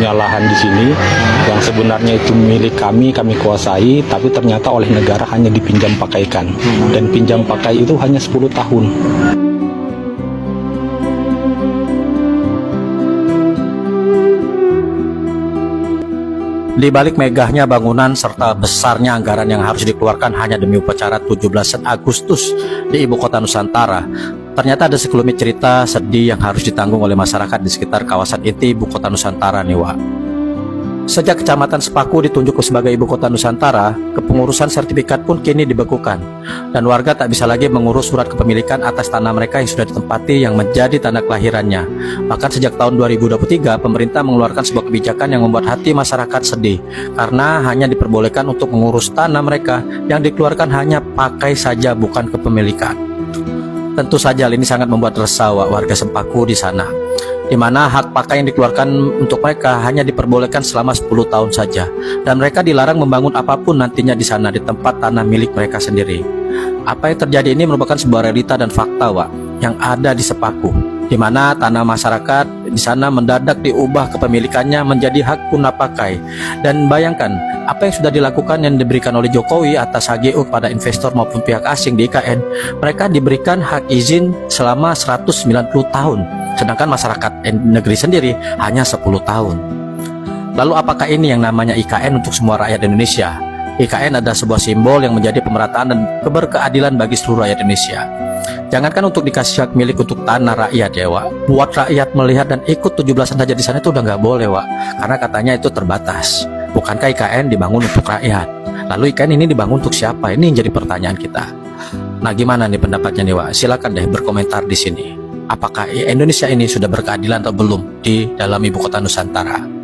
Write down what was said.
punya lahan di sini yang sebenarnya itu milik kami kuasai, tapi ternyata oleh negara hanya dipinjam pakaikan. Dan pinjam pakai itu hanya 10 tahun. Di balik megahnya bangunan serta besarnya anggaran yang harus dikeluarkan hanya demi upacara 17 Agustus di ibu kota Nusantara, ternyata ada sekelumit cerita sedih yang harus ditanggung oleh masyarakat di sekitar kawasan inti ibu kota Nusantara nih, Wak. Sejak Kecamatan Sepaku ditunjuk sebagai ibu kota Nusantara, kepengurusan sertifikat pun kini dibekukan, dan warga tak bisa lagi mengurus surat kepemilikan atas tanah mereka yang sudah ditempati yang menjadi tanah kelahirannya. Bahkan sejak tahun 2023, pemerintah mengeluarkan sebuah kebijakan yang membuat hati masyarakat sedih, karena hanya diperbolehkan untuk mengurus tanah mereka yang dikeluarkan hanya pakai saja, bukan kepemilikan. Tentu saja hal ini sangat membuat resah warga Sepaku di sana, di mana hak pakai yang dikeluarkan untuk mereka hanya diperbolehkan selama 10 tahun saja, dan mereka dilarang membangun apapun nantinya di sana di tempat tanah milik mereka sendiri. Apa yang terjadi ini merupakan sebuah realita dan fakta, Wak, yang ada di Sepaku, di mana tanah masyarakat di sana mendadak diubah kepemilikannya menjadi hak guna pakai. Dan bayangkan apa yang sudah dilakukan yang diberikan oleh Jokowi atas HGU kepada investor maupun pihak asing di IKN. Mereka diberikan hak izin selama 190 tahun, sedangkan masyarakat negeri sendiri hanya 10 tahun. Lalu apakah ini yang namanya IKN untuk semua rakyat Indonesia? IKN adalah sebuah simbol yang menjadi pemerataan dan keberkeadilan bagi seluruh rakyat Indonesia. Jangankan untuk dikasih hak milik untuk tanah rakyat ya, Wak. Buat rakyat melihat dan ikut 17-an saja di sana itu udah nggak boleh, Wak. Karena katanya itu terbatas. Bukankah IKN dibangun untuk rakyat? Lalu IKN ini dibangun untuk siapa? Ini yang jadi pertanyaan kita. Nah, gimana nih pendapatnya nih, Wak? Silakan deh berkomentar di sini. Apakah Indonesia ini sudah berkeadilan atau belum di dalam ibu kota Nusantara?